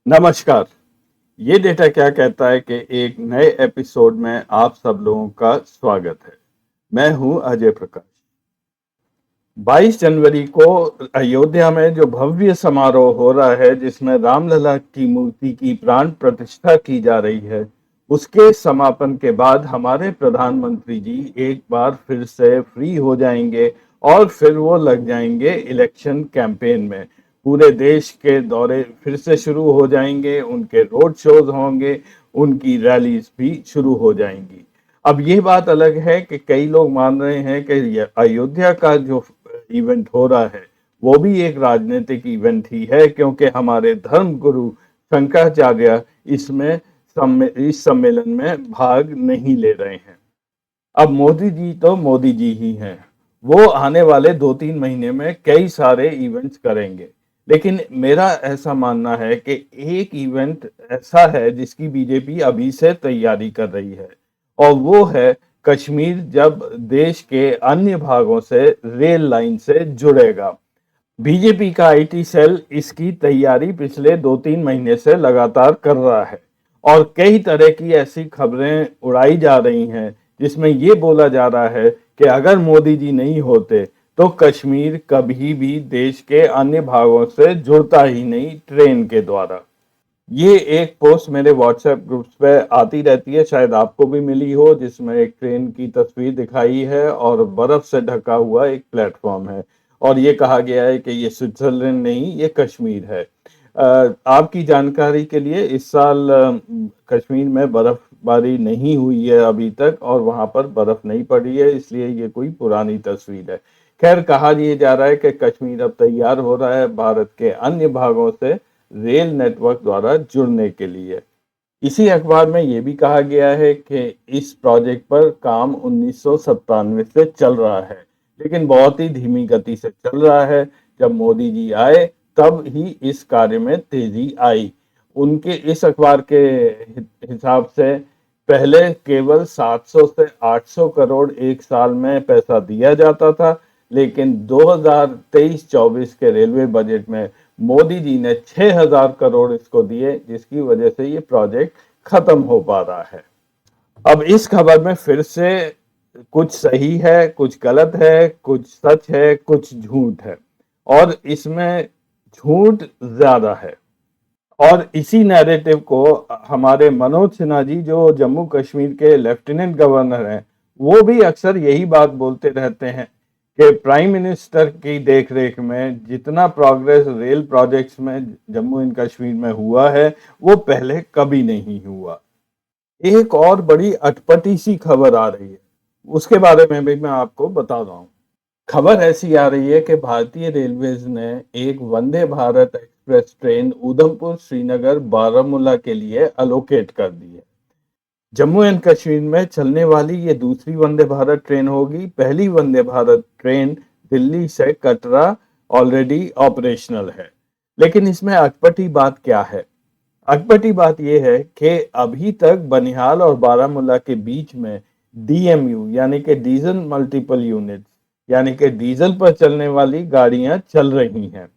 नमस्कार। ये डेटा क्या कहता है कि एक नए एपिसोड में आप सब लोगों का स्वागत है। मैं हूं अजय प्रकाश। 22 जनवरी को अयोध्या में जो भव्य समारोह हो रहा है, जिसमें रामलला की मूर्ति की प्राण प्रतिष्ठा की जा रही है, उसके समापन के बाद हमारे प्रधानमंत्री जी एक बार फिर से फ्री हो जाएंगे और फिर वो लग जाएंगे इलेक्शन कैंपेन में। पूरे देश के दौरे फिर से शुरू हो जाएंगे, उनके रोड शोज होंगे, उनकी रैलीज भी शुरू हो जाएंगी। अब ये बात अलग है कि कई लोग मान रहे हैं कि अयोध्या का जो इवेंट हो रहा है वो भी एक राजनीतिक इवेंट ही है, क्योंकि हमारे धर्म गुरु शंकराचार्य इसमें इस सम्मेलन में भाग नहीं ले रहे हैं। अब मोदी जी तो मोदी जी ही हैं। वो आने वाले 2-3 महीने में कई सारे इवेंट्स करेंगे, लेकिन मेरा ऐसा मानना है कि एक इवेंट ऐसा है जिसकी बीजेपी अभी से तैयारी कर रही है, और वो है कश्मीर जब देश के अन्य भागों से रेल लाइन से जुड़ेगा। बीजेपी का आईटी सेल इसकी तैयारी पिछले 2-3 महीने से लगातार कर रहा है, और कई तरह की ऐसी खबरें उड़ाई जा रही हैं जिसमें ये बोला जा रहा है कि अगर मोदी जी नहीं होते तो कश्मीर कभी भी देश के अन्य भागों से जुड़ता ही नहीं ट्रेन के द्वारा। ये एक पोस्ट मेरे व्हाट्सएप ग्रुप्स पे आती रहती है, शायद आपको भी मिली हो, जिसमें एक ट्रेन की तस्वीर दिखाई है और बर्फ से ढका हुआ एक प्लेटफॉर्म है, और ये कहा गया है कि ये स्विट्जरलैंड नहीं, ये कश्मीर है। आपकी जानकारी के लिए इस साल कश्मीर में बर्फबारी नहीं हुई है अभी तक, और वहां पर बर्फ नहीं पड़ी है, इसलिए ये कोई पुरानी तस्वीर है। खैर, कहा यह जा रहा है कि कश्मीर अब तैयार हो रहा है भारत के अन्य भागों से रेल नेटवर्क द्वारा जुड़ने के लिए। इसी अखबार में यह भी कहा गया है कि इस प्रोजेक्ट पर काम 1997 से चल रहा है, लेकिन बहुत ही धीमी गति से चल रहा है। जब मोदी जी आए तब ही इस कार्य में तेजी आई। उनके इस अखबार के हिसाब से पहले केवल 700 से 800 करोड़ एक साल में पैसा दिया जाता था, लेकिन 2023-24 के रेलवे बजट में मोदी जी ने 6000 करोड़ इसको दिए, जिसकी वजह से ये प्रोजेक्ट खत्म हो पा रहा है। अब इस खबर में फिर से कुछ सही है, कुछ गलत है, कुछ सच है, कुछ झूठ है, और इसमें झूठ ज्यादा है। और इसी नैरेटिव को हमारे मनोज सिन्हा जी, जो जम्मू कश्मीर के लेफ्टिनेंट गवर्नर हैं, वो भी अक्सर यही बात बोलते रहते हैं कि प्राइम मिनिस्टर की देखरेख में जितना प्रोग्रेस रेल प्रोजेक्ट्स में जम्मू एंड कश्मीर में हुआ है वो पहले कभी नहीं हुआ। एक और बड़ी अटपटी सी खबर आ रही है, उसके बारे में भी मैं आपको बता रहा हूँ। खबर ऐसी आ रही है कि भारतीय रेलवेज ने एक वंदे भारत एक्सप्रेस ट्रेन उधमपुर श्रीनगर बारामूला के लिए अलोकेट कर दी है। जम्मू एंड कश्मीर में चलने वाली ये दूसरी वंदे भारत ट्रेन होगी। पहली वंदे भारत ट्रेन दिल्ली से कटरा ऑलरेडी ऑपरेशनल है। लेकिन इसमें अटपटी बात क्या है? अटपटी बात यह है कि अभी तक बनिहाल और बारामूला के बीच में डीएमयू यानी कि डीजल मल्टीपल यूनिट यानी कि डीजल पर चलने वाली गाड़ियां चल रही हैं।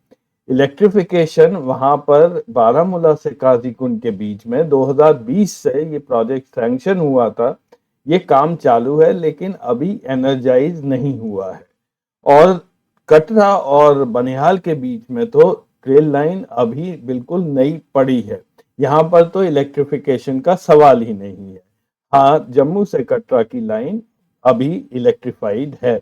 इलेक्ट्रिफिकेशन वहां पर बारामूला से काजीकुंड के बीच में 2020 से ये प्रोजेक्ट सैंक्शन हुआ था। ये काम चालू है, लेकिन अभी एनर्जाइज नहीं हुआ है। और कटरा और बनिहाल के बीच में तो रेल लाइन अभी बिल्कुल नई पड़ी है, यहाँ पर तो इलेक्ट्रिफिकेशन का सवाल ही नहीं है। हाँ, जम्मू से कटरा की लाइन अभी इलेक्ट्रिफाइड है।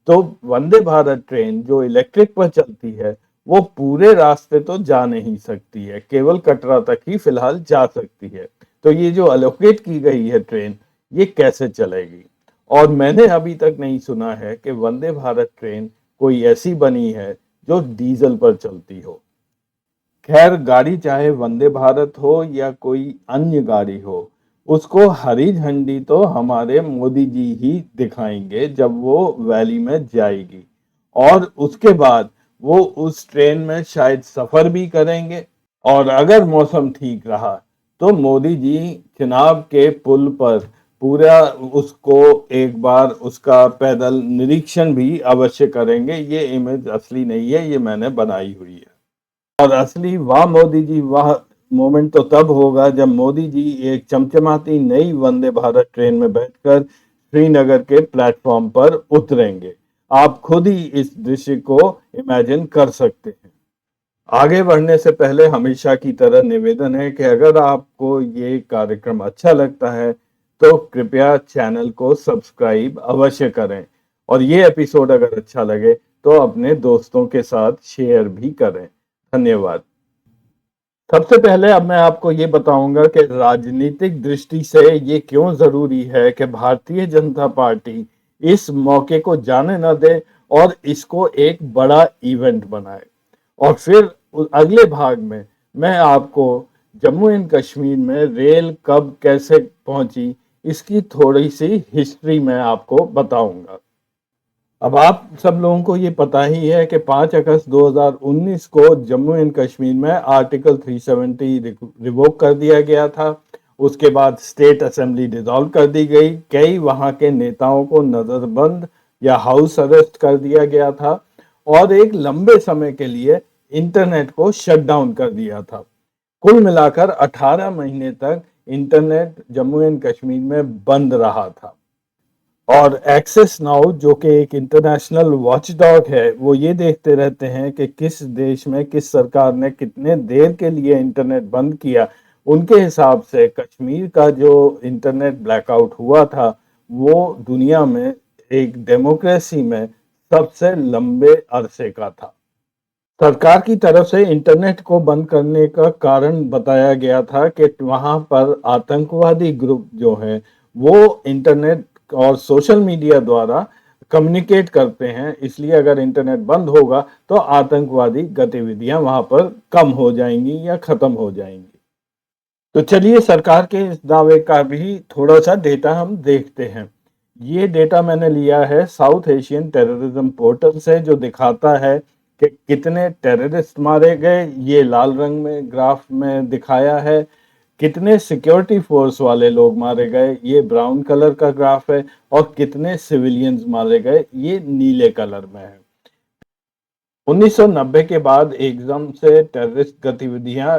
तो वंदे भारत ट्रेन जो इलेक्ट्रिक पर चलती है वो पूरे रास्ते तो जा नहीं सकती है, केवल कटरा तक ही फिलहाल जा सकती है। तो ये जो अलोकेट की गई है ट्रेन, ये कैसे चलेगी? और मैंने अभी तक नहीं सुना है कि वंदे भारत ट्रेन कोई ऐसी बनी है जो डीजल पर चलती हो। खैर, गाड़ी चाहे वंदे भारत हो या कोई अन्य गाड़ी हो, उसको हरी झंडी तो हमारे मोदी जी ही दिखाएंगे जब वो वैली में जाएगी, और उसके बाद वो उस ट्रेन में शायद सफर भी करेंगे। और अगर मौसम ठीक रहा तो मोदी जी चिनाब के पुल पर पूरा उसको एक बार उसका पैदल निरीक्षण भी अवश्य करेंगे। ये इमेज असली नहीं है, ये मैंने बनाई हुई है। और असली वाह मोदी जी वाह मोमेंट तो तब होगा जब मोदी जी एक चमचमाती नई वंदे भारत ट्रेन में बैठकर श्रीनगर के प्लेटफॉर्म पर उतरेंगे। आप खुद ही इस दृश्य को इमेजिन कर सकते हैं। आगे बढ़ने से पहले हमेशा की तरह निवेदन है कि अगर आपको ये कार्यक्रम अच्छा लगता है तो कृपया चैनल को सब्सक्राइब अवश्य करें और ये एपिसोड अगर अच्छा लगे तो अपने दोस्तों के साथ शेयर भी करें। धन्यवाद। सबसे पहले अब मैं आपको ये बताऊंगा कि राजनीतिक दृष्टि से ये क्यों जरूरी है कि भारतीय जनता पार्टी इस मौके को जाने न दे और इसको एक बड़ा इवेंट बनाए। और फिर अगले भाग में मैं आपको जम्मू एंड कश्मीर में रेल कब कैसे पहुंची इसकी थोड़ी सी हिस्ट्री मैं आपको बताऊंगा। अब आप सब लोगों को ये पता ही है कि 5 अगस्त 2019 को जम्मू एंड कश्मीर में आर्टिकल 370 रिवोक कर दिया गया था। उसके बाद स्टेट असेंबली डिसॉल्व कर दी गई। कई वहां के नेताओं को नजरबंद या हाउस अरेस्ट कर दिया गया था और एक लंबे समय के लिए इंटरनेट को शट डाउन कर दिया था। कुल मिलाकर 18 महीने तक इंटरनेट जम्मू एंड कश्मीर में बंद रहा था। और एक्सेस नाउ जो कि एक इंटरनेशनल वॉचडॉग है, वो ये देखते रहते हैं कि किस देश में किस सरकार ने कितने देर के लिए इंटरनेट बंद किया। उनके हिसाब से कश्मीर का जो इंटरनेट ब्लैकआउट हुआ था वो दुनिया में एक डेमोक्रेसी में सबसे लंबे अरसे का था। सरकार की तरफ से इंटरनेट को बंद करने का कारण बताया गया था कि वहां पर आतंकवादी ग्रुप जो है वो इंटरनेट और सोशल मीडिया द्वारा कम्युनिकेट करते हैं, इसलिए अगर इंटरनेट बंद होगा तो आतंकवादी गतिविधियां वहां पर कम हो जाएंगी या खत्म हो जाएंगी। तो चलिए सरकार के इस दावे का भी थोड़ा सा डेटा हम देखते हैं। ये डेटा मैंने लिया है साउथ एशियन टेररिज्म पोर्टल से, जो दिखाता है कि कितने टेररिस्ट मारे गए। ये लाल रंग में ग्राफ में दिखाया है। कितने सिक्योरिटी फोर्स वाले लोग मारे गए, ये ब्राउन कलर का ग्राफ है। और कितने सिविलियंस मारे गए, ये नीले कलर में है। 1990 के बाद एकदम से टेररिस्ट गतिविधियां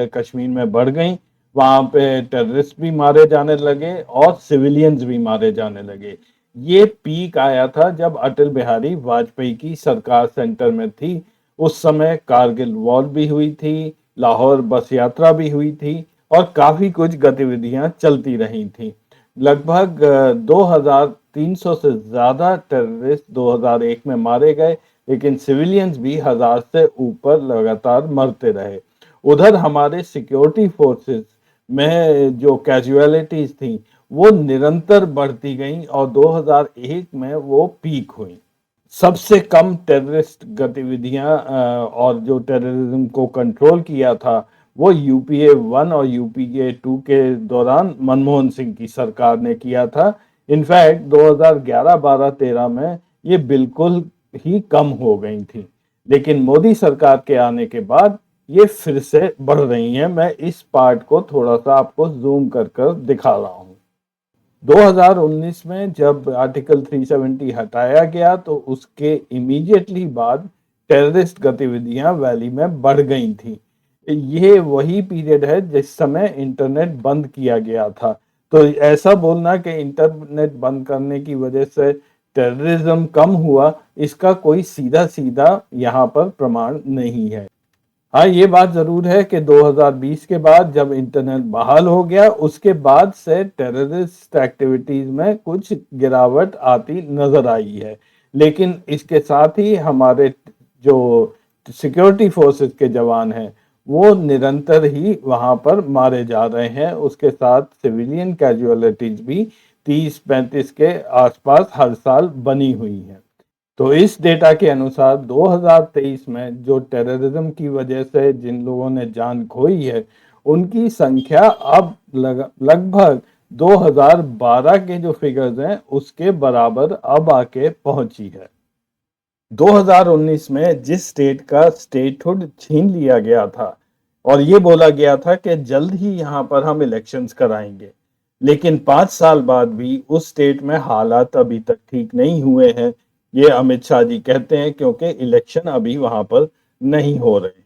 कश्मीर में बढ़ गईं। वहां पे टेररिस्ट भी मारे जाने लगे और सिविलियंस भी मारे जाने लगे। ये पीक आया था जब अटल बिहारी वाजपेयी की सरकार सेंटर में थी। उस समय कारगिल वॉर भी हुई थी, लाहौर बस यात्रा भी हुई थी और काफी कुछ गतिविधियां चलती रही थी। लगभग 2300 से ज्यादा टेररिस्ट 2001 में मारे गए, लेकिन सिविलियंस भी 1000 से ऊपर लगातार मरते रहे। उधर हमारे सिक्योरिटी फोर्सेस में जो कैजुअलिटीज थी वो निरंतर बढ़ती गईं और 2001 में वो पीक हुई। सबसे कम टेररिस्ट गतिविधियां और जो टेररिज्म को कंट्रोल किया था वो यूपीए 1 और यूपीए 2 के दौरान मनमोहन सिंह की सरकार ने किया था। इनफैक्ट 2011, 12, 13 में ये बिल्कुल ही कम हो गई थी, लेकिन मोदी सरकार के आने के बाद ये फिर से बढ़ रही हैं। मैं इस पार्ट को थोड़ा सा आपको जूम कर कर दिखा रहा हूँ। 2019 में जब आर्टिकल 370 हटाया गया तो उसके इमीडिएटली बाद टेररिस्ट गतिविधियां वैली में बढ़ गई थी। ये वही पीरियड है जिस समय इंटरनेट बंद किया गया था। तो ऐसा बोलना कि इंटरनेट बंद करने की वजह से टेररिज्म कम हुआ, इसका कोई सीधा सीधा यहाँ पर प्रमाण नहीं है। हाँ, ये बात जरूर है कि 2020 के बाद जब इंटरनेट बहाल हो गया उसके बाद से टेररिस्ट एक्टिविटीज में कुछ गिरावट आती नजर आई है। लेकिन इसके साथ ही हमारे जो सिक्योरिटी फोर्सेस के जवान हैं वो निरंतर ही वहां पर मारे जा रहे हैं। उसके साथ सिविलियन कैजुअलिटीज भी 30-35 के आसपास हर साल बनी हुई है। तो इस डेटा के अनुसार 2023 में जो टेररिज्म की वजह से जिन लोगों ने जान खोई है उनकी संख्या अब लगभग 2012 के जो फिगर्स हैं उसके बराबर अब आके पहुंची है। 2019 में जिस स्टेट का स्टेटहुड छीन लिया गया था और ये बोला गया था कि जल्द ही यहाँ पर हम इलेक्शंस कराएंगे, लेकिन 5 साल बाद भी उस स्टेट में हालात अभी तक ठीक नहीं हुए हैं। ये अमित शाह जी कहते हैं क्योंकि इलेक्शन अभी वहां पर नहीं हो रहे हैं।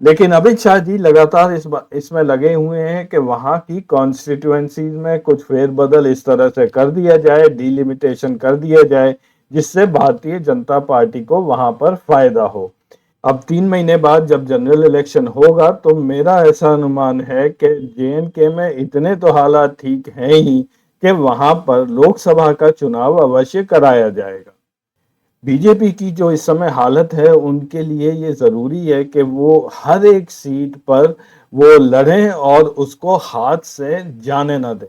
लेकिन अमित शाह जी लगातार इसमें लगे हुए हैं कि वहां की कॉन्स्टिट्यूएंसीज में कुछ फेरबदल इस तरह से कर दिया जाए, डिलिमिटेशन कर दिया जाए, जिससे भारतीय जनता पार्टी को वहां पर फायदा हो। अब 3 महीने बाद जब जनरल इलेक्शन होगा तो मेरा ऐसा अनुमान है कि जेएनके में इतने तो हालात ठीक हैं ही कि वहां पर लोकसभा का चुनाव अवश्य कराया जाएगा। बीजेपी की जो इस समय हालत है उनके लिए ये जरूरी है कि वो हर एक सीट पर वो लड़ें और उसको हाथ से जाने ना दें,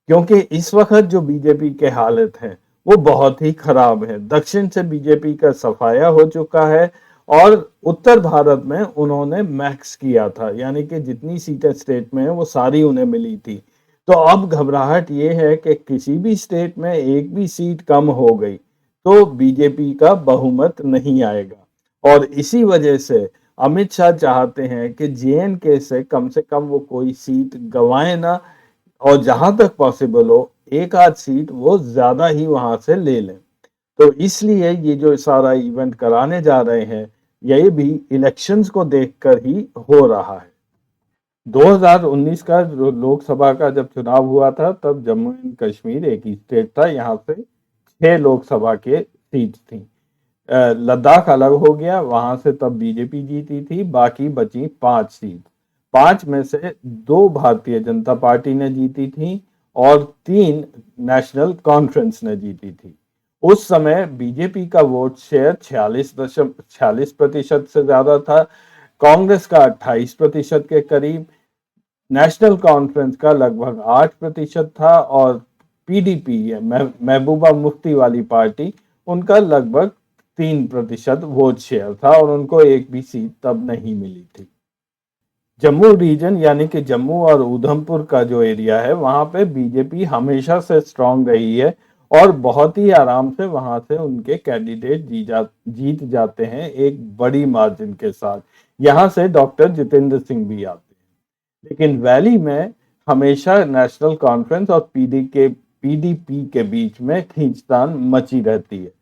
क्योंकि इस वक्त जो बीजेपी के हालत हैं वो बहुत ही खराब है। दक्षिण से बीजेपी का सफाया हो चुका है और उत्तर भारत में उन्होंने मैक्स किया था, यानी कि जितनी सीटें स्टेट में है वो सारी उन्हें मिली थी। तो अब घबराहट ये है कि किसी भी स्टेट में एक भी सीट कम हो गई तो बीजेपी का बहुमत नहीं आएगा, और इसी वजह से अमित शाह चाहते हैं कि जेएनके से कम वो कोई सीट गंवाए ना, और जहां तक पॉसिबल हो एक आध सीट वो ज्यादा ही वहां से ले लें। तो इसलिए ये जो सारा इवेंट कराने जा रहे हैं ये भी इलेक्शंस को देखकर ही हो रहा है। 2019 का जो लोकसभा का जब चुनाव हुआ था तब जम्मू एंड कश्मीर एक ही स्टेट था, यहाँ से 6 लोकसभा के सीट थी। लद्दाख अलग हो गया, वहां से तब बीजेपी जीती थी, बाकी बची 5 सीट। 5 में से 2 भारतीय जनता पार्टी ने जीती थी और 3 नेशनल कॉन्फ्रेंस ने जीती थी। उस समय बीजेपी का वोट शेयर 46% से ज्यादा था, कांग्रेस का 28% के करीब, नेशनल कॉन्फ्रेंस का लगभग 8% था, और पीडीपी है महबूबा मुफ्ती वाली पार्टी, उनका लगभग 3% वोट शेयर था और उनको एक भी सीट तब नहीं मिली थी। जम्मू रीजन यानी कि जम्मू और उधमपुर का जो एरिया है वहां पे बीजेपी हमेशा से स्ट्रांग रही है और बहुत ही आराम से वहां से उनके कैंडिडेट जीत जाते हैं एक बड़ी मार्जिन के साथ। यहां से डॉक्टर जितेंद्र सिंह भी आते हैं। लेकिन वैली में हमेशा नेशनल कॉन्फ्रेंस और पीडीपी के बीच में खींचतान मची रहती है।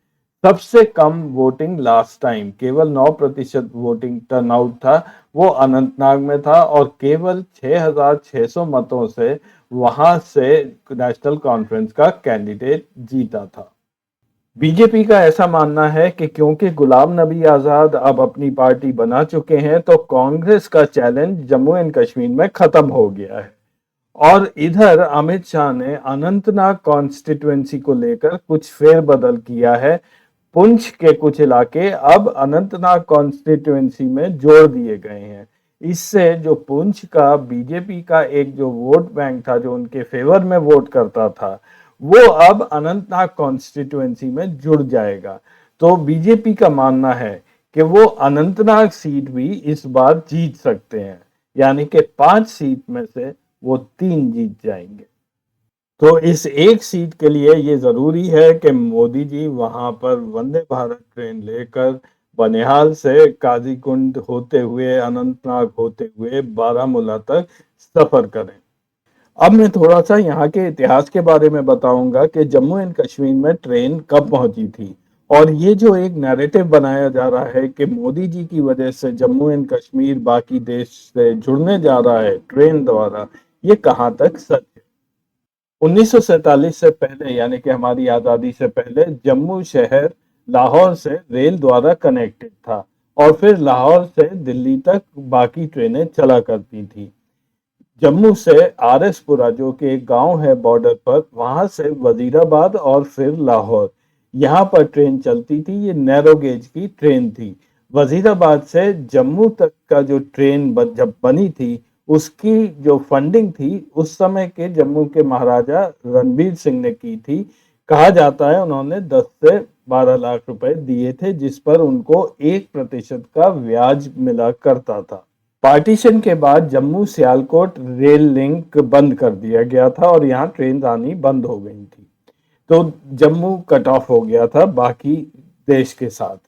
सबसे कम वोटिंग लास्ट टाइम केवल 9% वोटिंग टर्नआउट था, वो अनंतनाग में था, और केवल 6,600 मतों से वहां से नेशनल कॉन्फ्रेंस का कैंडिडेट जीता था। बीजेपी का ऐसा मानना है कि क्योंकि गुलाम नबी आजाद अब अपनी पार्टी बना चुके हैं तो कांग्रेस का चैलेंज जम्मू एंड कश्मीर में खत्म हो गया है। और इधर अमित शाह ने अनंतनाग कॉन्स्टिट्युएंसी को लेकर कुछ फेरबदल किया है। पुंछ के कुछ इलाके अब अनंतनाग कॉन्स्टिट्युएंसी में जोड़ दिए गए हैं। इससे जो पुंछ का बीजेपी का एक जो वोट बैंक था जो उनके फेवर में वोट करता था वो अब अनंतनाग कॉन्स्टिट्युएंसी में जुड़ जाएगा। तो बीजेपी का मानना है कि वो अनंतनाग सीट भी इस बार जीत सकते हैं, यानी कि 5 सीट में से वो 3 जीत जाएंगे। तो इस एक सीट के लिए ये जरूरी है कि मोदी जी वहां पर वंदे भारत ट्रेन लेकर बनिहाल से काजीकुंड होते हुए अनंतनाग होते हुए बारामूला तक सफर करें। अब मैं थोड़ा सा यहाँ के इतिहास के बारे में बताऊंगा कि जम्मू एंड कश्मीर में ट्रेन कब पहुंची थी, और ये जो एक नैरेटिव बनाया जा रहा है कि मोदी जी की वजह से जम्मू एंड कश्मीर बाकी देश से जुड़ने जा रहा है ट्रेन द्वारा, ये कहाँ तक सच है। 1947 से पहले यानी कि हमारी आज़ादी से पहले जम्मू शहर लाहौर से रेल द्वारा कनेक्टेड था और फिर लाहौर से दिल्ली तक बाकी ट्रेनें चला करती थी। जम्मू से आरएसपुरा जो कि एक गांव है बॉर्डर पर, वहां से वजीराबाद और फिर लाहौर, यहाँ पर ट्रेन चलती थी। ये नैरो गेज की ट्रेन थी। वजीराबाद से जम्मू तक का जो ट्रेन जब बनी थी उसकी जो फंडिंग थी उस समय के जम्मू के महाराजा रणबीर सिंह ने की थी। कहा जाता है उन्होंने 10 से 12 लाख रुपए दिए थे जिस पर उनको 1% का ब्याज मिला करता था। पार्टीशन के बाद जम्मू सियालकोट रेल लिंक बंद कर दिया गया था और यहाँ ट्रेन आनी बंद हो गई थी। तो जम्मू कट ऑफ हो गया था बाकी देश के साथ।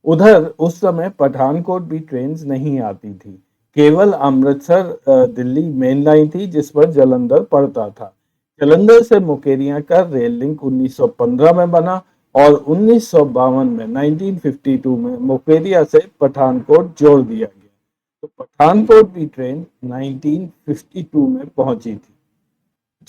उधर उस समय पठानकोट भी ट्रेन नहीं आती थी, केवल अमृतसर दिल्ली मेन लाइन थी जिस पर जालंधर पड़ता था। जालंधर से मुकेरियां का रेल लिंक 1915 में बना और 1952 में 1952 में मुकेरिया से पठानकोट जोड़ दिया गया। तो पठानकोट की ट्रेन 1952 में पहुंची थी।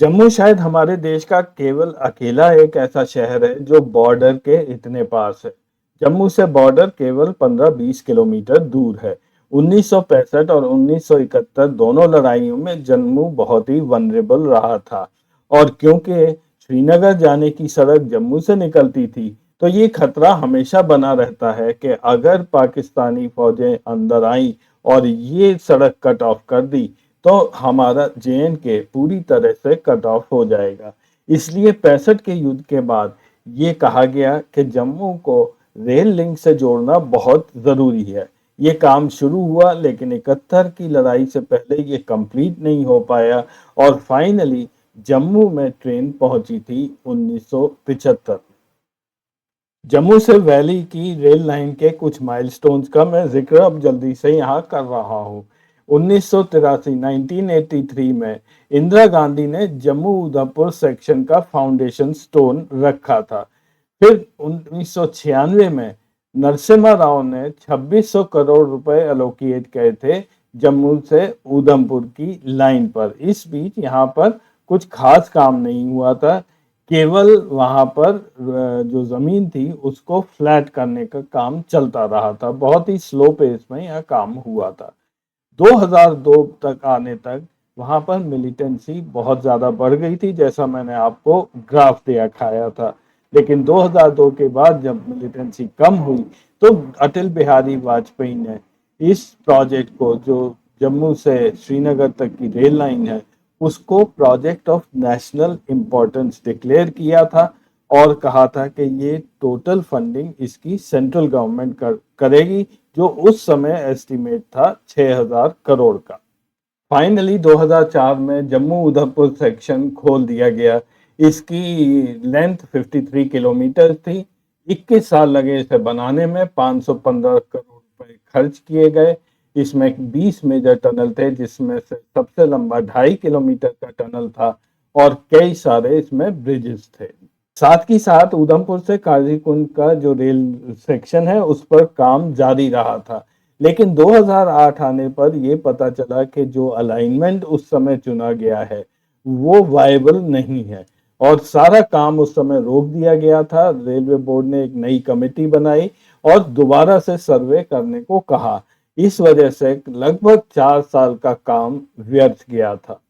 जम्मू शायद हमारे देश का केवल अकेला एक ऐसा शहर है जो बॉर्डर के इतने पास है। जम्मू से बॉर्डर केवल 15-20 किलोमीटर दूर है। 1965 और 1971 दोनों लड़ाइयों में जम्मू बहुत ही वनरेबल रहा था, और क्योंकि श्रीनगर जाने की सड़क जम्मू से निकलती थी, तो ये खतरा हमेशा बना रहता है कि अगर पाकिस्तानी फौजें अंदर आई और ये सड़क कट ऑफ कर दी, तो हमारा जे.एंड.के पूरी तरह से कट ऑफ हो जाएगा। इसलिए 65 के युद्ध के बाद ये कहा गया कि जम्मू को रेल लिंक से जोड़ना बहुत ज़रूरी है। ये काम शुरू हुआ, लेकिन 71 की लड़ाई से पहले ये कंप्लीट नहीं हो पाया, और फाइनली जम्मू में ट्रेन पहुंची थी 1975। जम्मू से वैली की रेल लाइन के कुछ माइलस्टोन्स का मैं जिक्र अब जल्दी से यहाँ कर रहा हूँ। 1983 1983 में इंदिरा गांधी ने जम्मू उधमपुर सेक्शन का फाउंडेशन स्टोन रखा था। फिर 1996 में नरसिम्हा राव ने 2600 करोड़ रुपए एलोकेट किए थे जम्मू से उधमपुर की लाइन पर। इस बीच यहाँ पर कुछ खास काम नहीं हुआ था, केवल वहां पर जो जमीन थी उसको फ्लैट करने का काम चलता रहा था। बहुत ही स्लो पेस में यह काम हुआ था। 2002 तक आने तक वहां पर मिलिटेंसी बहुत ज्यादा बढ़ गई थी, जैसा मैंने आपको ग्राफ दिखाया था। लेकिन 2002 के बाद जब मिलिटेंसी कम हुई, तो अटल बिहारी वाजपेयी ने इस प्रोजेक्ट को, जो जम्मू से श्रीनगर तक की रेल लाइन है, उसको project of national importance declare किया था, और कहा था कि ये टोटल फंडिंग इसकी सेंट्रल गवर्नमेंट करेगी, जो उस समय एस्टिमेट था 6000 करोड़ का। फाइनली 2004 में जम्मू उधमपुर सेक्शन खोल दिया गया। इसकी लेंथ 53 किलोमीटर थी। 21 साल लगे इसे बनाने में, 515 करोड़ रुपए खर्च किए गए। इसमें 20 मेजर टनल थे, जिसमें से सबसे लंबा 2.5 किलोमीटर का टनल था, और कई सारे इसमें ब्रिजेस थे। साथ ही साथ उधमपुर से काजीकुंड का जो रेल सेक्शन है, उस पर काम जारी रहा था। लेकिन 2008 आने पर यह पता चला कि जो अलाइनमेंट उस समय चुना गया है वो वायबल नहीं है, और सारा काम उस समय रोक दिया गया था। रेलवे बोर्ड ने एक नई कमेटी बनाई और दोबारा से सर्वे करने को कहा। इस वजह से लगभग 4 साल का काम व्यर्थ गया था।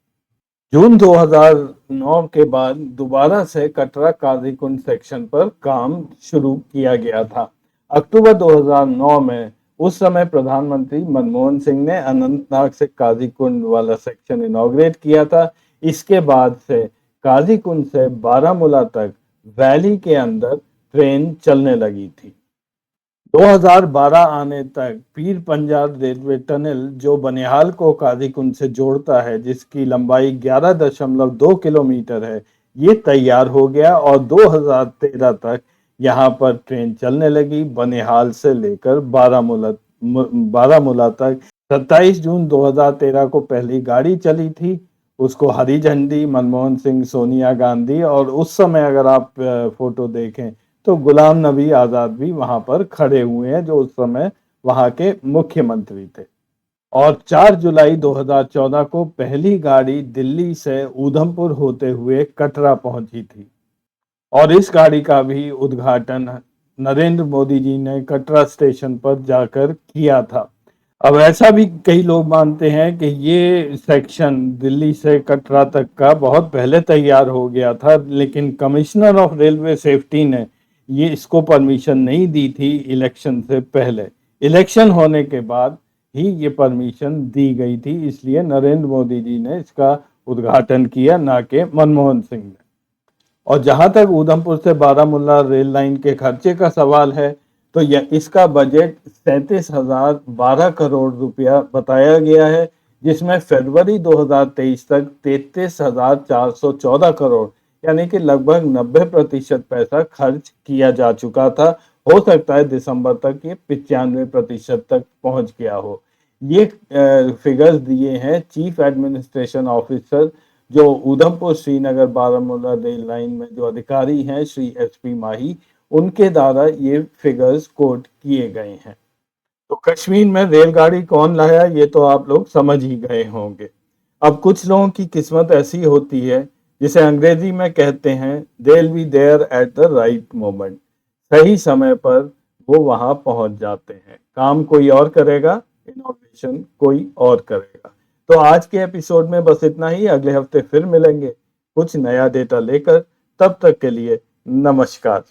जून 2009 के बाद दोबारा से कटरा काजीकुंड सेक्शन पर काम शुरू किया गया था। अक्टूबर 2009 में उस समय प्रधानमंत्री मनमोहन सिंह ने अनंतनाग से काजीकुंड वाला सेक्शन इनॉग्रेट किया था। इसके बाद से काजीकुंड से बारामूला तक वैली के अंदर ट्रेन चलने लगी थी। 2012 आने तक पीर पंजाब रेलवे टनल, जो बनिहाल को काजीकुंड से जोड़ता है, जिसकी लंबाई 11.2 किलोमीटर है, ये तैयार हो गया, और 2013 तक यहाँ पर ट्रेन चलने लगी, बनिहाल से लेकर बारामूला तक। 27 जून 2013 को पहली गाड़ी चली थी। उसको हरी झंडी मनमोहन सिंह, सोनिया गांधी, और उस समय अगर आप फोटो देखें तो गुलाम नबी आजाद भी वहां पर खड़े हुए हैं, जो उस समय वहां के मुख्यमंत्री थे। और 4 जुलाई 2014 को पहली गाड़ी दिल्ली से उधमपुर होते हुए कटरा पहुंची थी, और इस गाड़ी का भी उद्घाटन नरेंद्र मोदी जी ने कटरा स्टेशन पर जाकर किया था। अब ऐसा भी कई लोग मानते हैं कि ये सेक्शन दिल्ली से कटरा तक का बहुत पहले तैयार हो गया था, लेकिन कमिश्नर ऑफ रेलवे सेफ्टी ने ये इसको परमिशन नहीं दी थी इलेक्शन से पहले। इलेक्शन होने के बाद ही ये परमिशन दी गई थी, इसलिए नरेंद्र मोदी जी ने इसका उद्घाटन किया, ना कि मनमोहन सिंह ने। और जहां तक उधमपुर से बारामूला रेल लाइन के खर्चे का सवाल है, तो यह इसका बजट 37,012 करोड़ रुपया बताया गया है, जिसमें फरवरी 2023 तक 33,414 करोड़, यानी कि लगभग 90% पैसा खर्च किया जा चुका था। हो सकता है दिसंबर तक ये 95% तक पहुंच गया हो। ये फिगर्स दिए हैं चीफ एडमिनिस्ट्रेशन ऑफिसर, जो उधमपुर श्रीनगर बारामूला रेल लाइन में जो अधिकारी हैं, श्री एस पी माही, उनके द्वारा ये फिगर्स कोट किए गए हैं। तो कश्मीर में रेलगाड़ी कौन लाया ये तो आप लोग समझ ही गए होंगे। अब कुछ लोगों की किस्मत ऐसी होती है जिसे अंग्रेजी में कहते हैं they will be there at the right moment. सही समय पर वो वहां पहुंच जाते हैं। काम कोई और करेगा, इनोवेशन कोई और करेगा। तो आज के एपिसोड में बस इतना ही। अगले हफ्ते फिर मिलेंगे कुछ नया डेटा लेकर। तब तक के लिए नमस्कार।